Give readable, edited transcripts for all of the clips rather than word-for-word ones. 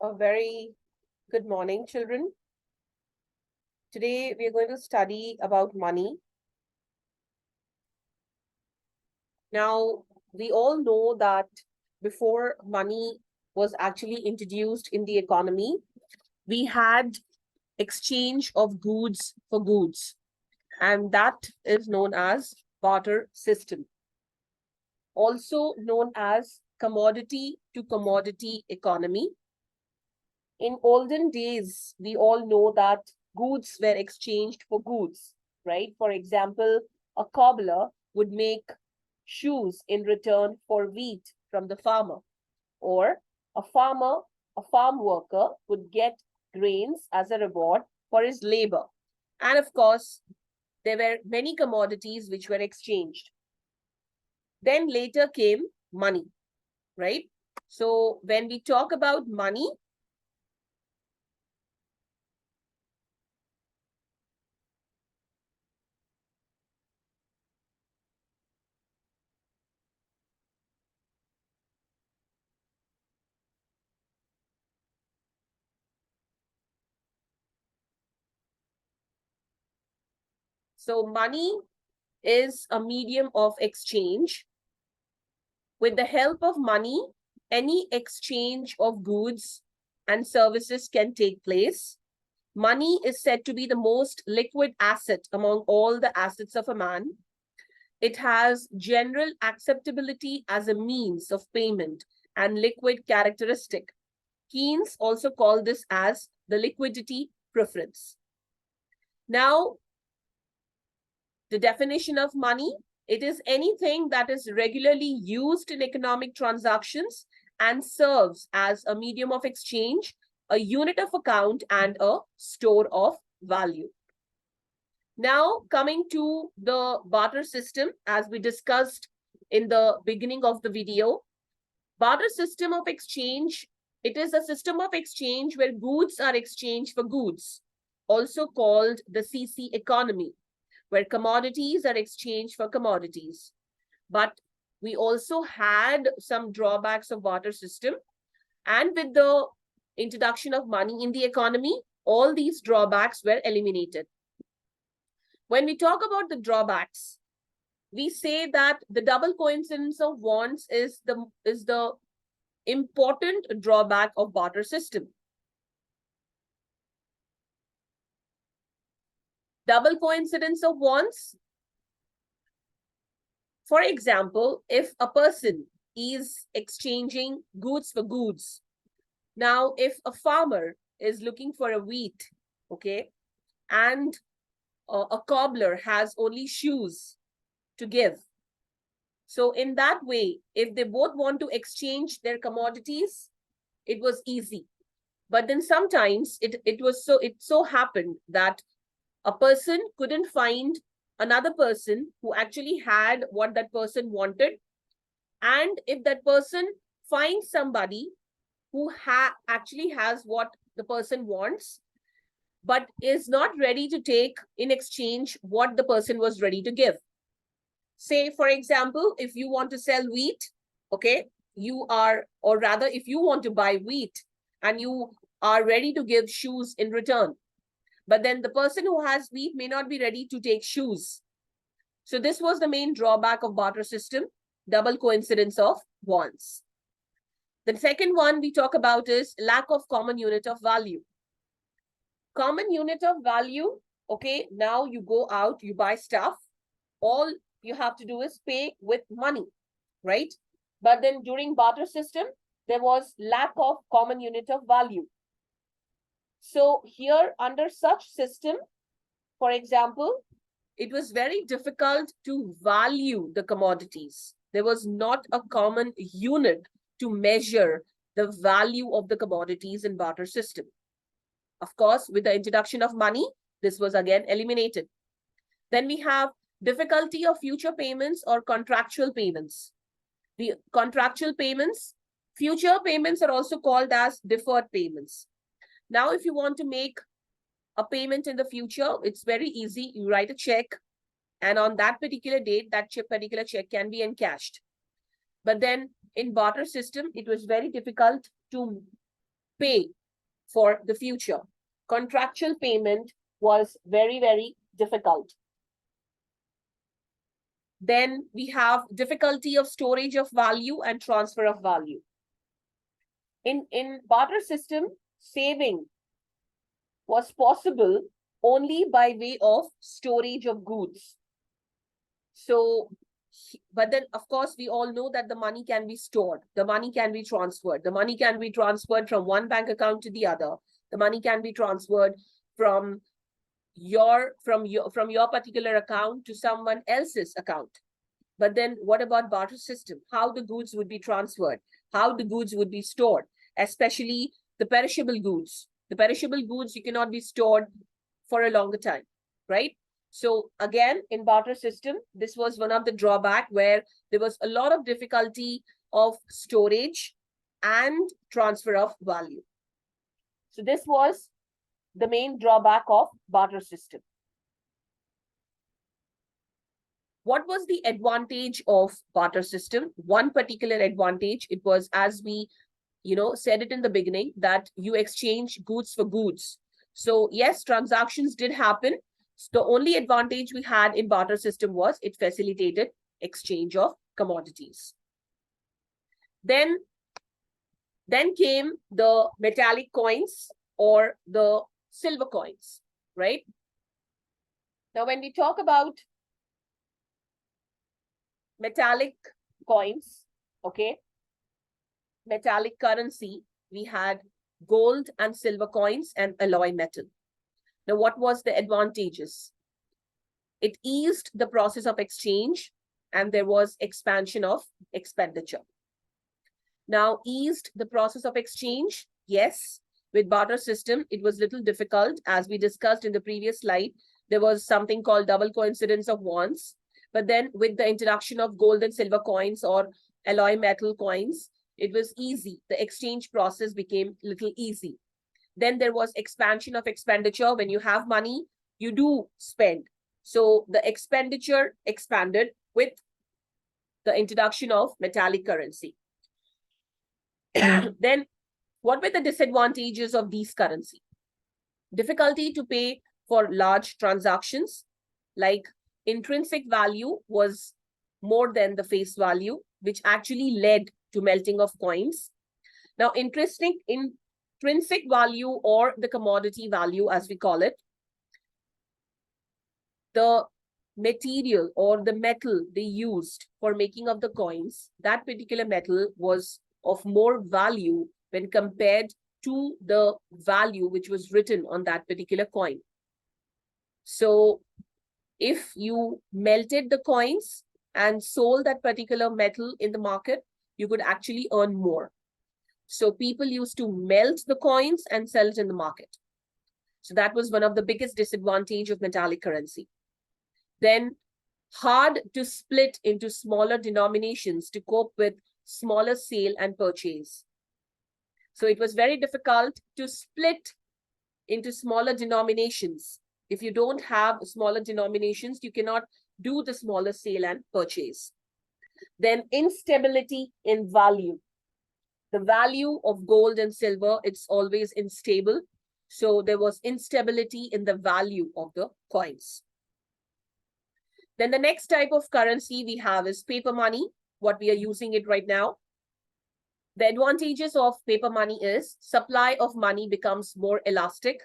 A very good morning, children. Today we are going to study about money. Now, we all know that before money was actually introduced in the economy, we had exchange of goods for goods, and that is known as barter system, also known as commodity to commodity economy. In olden days, we all know that goods were exchanged for goods, right? For example, a cobbler would make shoes in return for wheat from the farmer, or a farmer, a farm worker would get grains as a reward for his labor. And of course, there were many commodities which were exchanged. Then later came money, right? So when we talk about money, so money is a medium of exchange. With the help of money, any exchange of goods and services can take place. Money is said to be the most liquid asset among all the assets of a man. It has general acceptability as a means of payment and liquid characteristic. Keynes also called this as the liquidity preference. Now, the definition of money: it is anything that is regularly used in economic transactions and serves as a medium of exchange, a unit of account, and a store of value. Now, coming to the barter system, as we discussed in the beginning of the video, barter system of exchange, it is a system of exchange where goods are exchanged for goods, also called the CC economy, where commodities are exchanged for commodities. But we also had some drawbacks of barter system. And with the introduction of money in the economy, all these drawbacks were eliminated. When we talk about the drawbacks, we say that the double coincidence of wants is the important drawback of barter system. Double coincidence of wants. For example, if a person is exchanging goods for goods, now if a farmer is looking for a wheat, okay, and a cobbler has only shoes to give. So in that way, if they both want to exchange their commodities, it was easy. But then sometimes it so happened that a person couldn't find another person who actually had what that person wanted. And if that person finds somebody who actually has what the person wants, but is not ready to take in exchange what the person was ready to give. Say, for example, if you want to sell wheat, okay, or rather, if you want to buy wheat and you are ready to give shoes in return, but then the person who has wheat may not be ready to take shoes. So this was the main drawback of barter system, double coincidence of wants. The second one we talk about is lack of common unit of value. Common unit of value, okay, now you go out, you buy stuff, all you have to do is pay with money, right? But then during barter system, there was lack of common unit of value. So here under such system, for example, it was very difficult to value the commodities. There was not a common unit to measure the value of the commodities in barter system. Of course, with the introduction of money, this was again eliminated. Then we have difficulty of future payments or contractual payments. The contractual payments, future payments are also called as deferred payments. Now, if you want to make a payment in the future, it's very easy. You write a check, and on that particular date, that particular check can be encashed. But then in barter system, it was very difficult to pay for the future. Contractual payment was very, very difficult. Then we have difficulty of storage of value and transfer of value. In barter system, saving was possible only by way of storage of goods. So, but then of course we all know that the money can be stored, the money can be transferred, the money can be transferred from one bank account to the other, the money can be transferred from your particular account to someone else's account. But then what about barter system? How the goods would be transferred, how the goods would be stored, especially the perishable goods. The perishable goods, you cannot be stored for a longer time, right? So again, in barter system, this was one of the drawback where there was a lot of difficulty of storage and transfer of value. So this was the main drawback of barter system. What was the advantage of barter system? One particular advantage, it was, as we said it in the beginning, that you exchange goods for goods. So yes, transactions did happen. So the only advantage we had in barter system was it facilitated exchange of commodities. Then came the metallic coins or the silver coins, right? Now, when we talk about metallic coins, okay, metallic currency, we had gold and silver coins and alloy metal. Now, what was the advantages? It eased the process of exchange and there was expansion of expenditure. Now, eased the process of exchange? Yes. With barter system, it was little difficult. As we discussed in the previous slide, there was something called double coincidence of wants. But then with the introduction of gold and silver coins or alloy metal coins, it was easy. The exchange process became little easy. Then there was expansion of expenditure. When you have money, you do spend. So the expenditure expanded with the introduction of metallic currency. Then what were the disadvantages of these currency? Difficulty to pay for large transactions, like intrinsic value was more than the face value, which actually led to melting of coins. Now, intrinsic value or the commodity value, as we call it, the material or the metal they used for making of the coins, that particular metal was of more value when compared to the value which was written on that particular coin. So if you melted the coins and sold that particular metal in the market, you could actually earn more. So people used to melt the coins and sell it in the market. So that was one of the biggest disadvantage of metallic currency. Then hard to split into smaller denominations to cope with smaller sale and purchase. So it was very difficult to split into smaller denominations. If you don't have smaller denominations, you cannot do the smaller sale and purchase. Then instability in value. The value of gold and silver, it's always unstable. So there was instability in the value of the coins. Then the next type of currency we have is paper money, what we are using it right now. The advantages of paper money is supply of money becomes more elastic,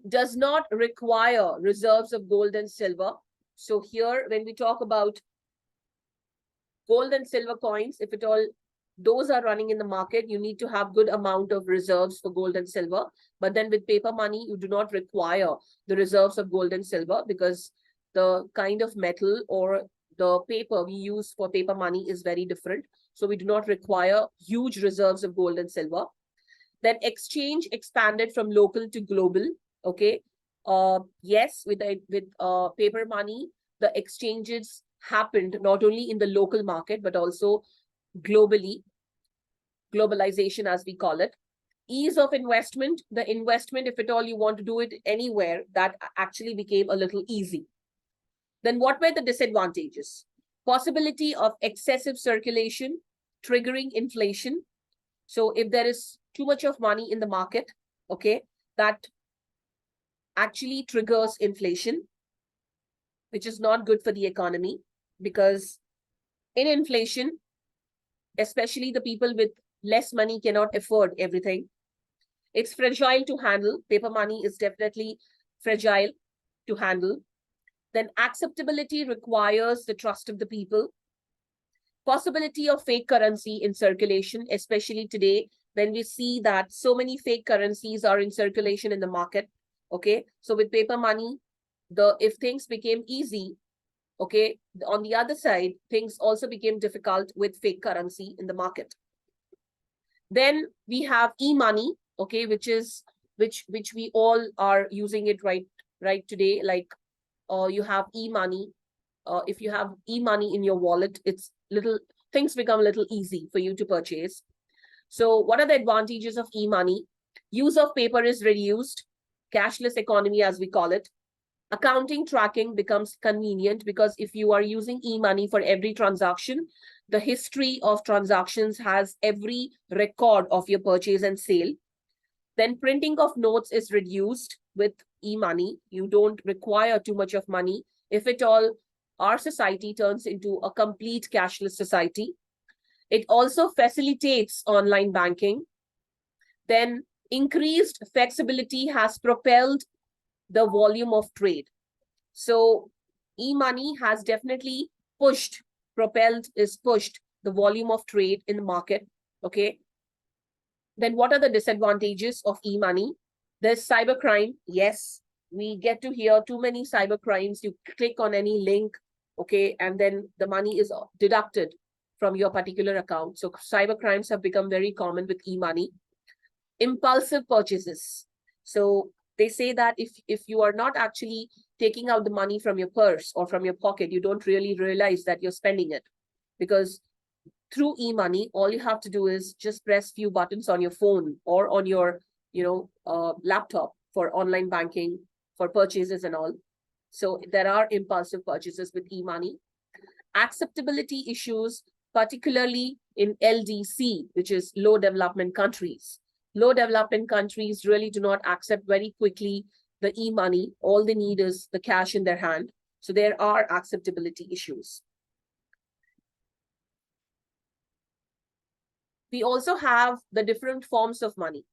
does not require reserves of gold and silver. So here, when we talk about gold and silver coins, if at all those are running in the market, you need to have good amount of reserves for gold and silver. But then with paper money, you do not require the reserves of gold and silver because the kind of metal or the paper we use for paper money is very different. So we do not require huge reserves of gold and silver. Then exchange expanded from local to global. Okay. Yes, with paper money, the exchanges happened not only in the local market, but also globally. Globalization, as we call it. Ease of investment. The investment, if at all you want to do it anywhere, that actually became a little easy. Then what were the disadvantages? Possibility of excessive circulation, triggering inflation. So if there is too much of money in the market, okay, that actually triggers inflation, which is not good for the economy, because in inflation, especially the people with less money cannot afford everything. It's fragile to handle. Paper money is definitely fragile to handle. Then acceptability requires the trust of the people. Possibility of fake currency in circulation, especially today when we see that so many fake currencies are in circulation in the market. Okay, so with paper money, if things became easy, okay, on the other side, things also became difficult with fake currency in the market. Then we have e-money, okay, which we all are using it right today. Like you have e-money. If you have e-money in your wallet, it's things become a little easy for you to purchase. So what are the advantages of e-money? Use of paper is reduced, cashless economy as we call it. Accounting tracking becomes convenient because if you are using e-money for every transaction, the history of transactions has every record of your purchase and sale. Then printing of notes is reduced with e-money. You don't require too much of money. If at all, our society turns into a complete cashless society. It also facilitates online banking. Then increased flexibility has propelled the volume of trade. So e-money has definitely pushed the volume of trade in the market. Okay. Then what are the disadvantages of e-money? There's cybercrime. Yes, we get to hear too many cyber crimes. You click on any link, okay, and then the money is deducted from your particular account. So cyber crimes have become very common with e-money. Impulsive purchases. So they say that if you are not actually taking out the money from your purse or from your pocket, you don't really realize that you're spending it. Because through e-money, all you have to do is just press few buttons on your phone or on your laptop for online banking, for purchases and all. So there are impulsive purchases with e-money. Acceptability issues, particularly in LDC, which is low development countries. Low development countries really do not accept very quickly the e-money. All they need is the cash in their hand. So there are acceptability issues. We also have the different forms of money,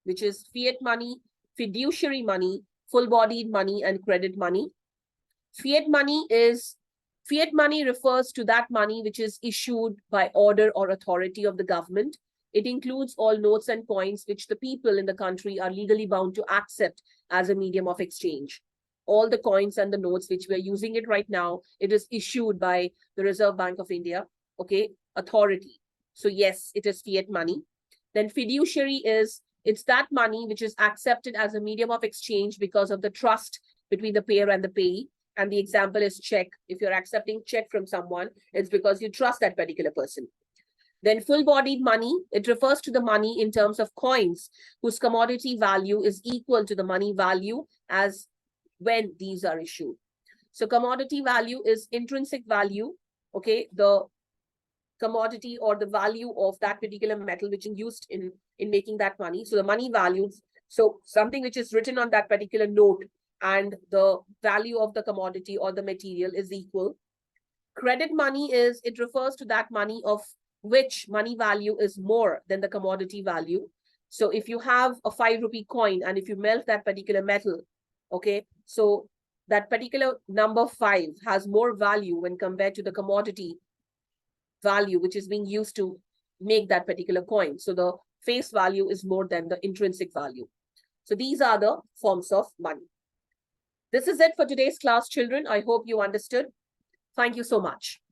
which is fiat money, fiduciary money, full-bodied money, and credit money. Fiat money refers to that money which is issued by order or authority of the government. It includes all notes and coins which the people in the country are legally bound to accept as a medium of exchange. All the coins and the notes which we're using it right now, it is issued by the Reserve Bank of India, okay, authority. So yes, it is fiat money. Then fiduciary it's that money which is accepted as a medium of exchange because of the trust between the payer and the payee. And the example is check. If you're accepting check from someone, it's because you trust that particular person. Then full-bodied money, it refers to the money in terms of coins whose commodity value is equal to the money value as when these are issued. So commodity value is intrinsic value, okay, the commodity or the value of that particular metal which is used in making that money. So the money values, so something which is written on that particular note and the value of the commodity or the material is equal. Credit money it refers to that money of which money value is more than the commodity value. So if you have a 5 rupee coin and if you melt that particular metal, okay, so that particular number 5 has more value when compared to the commodity value which is being used to make that particular coin. So the face value is more than the intrinsic value. So these are the forms of money. This is it for today's class, children. I hope you understood. Thank you so much.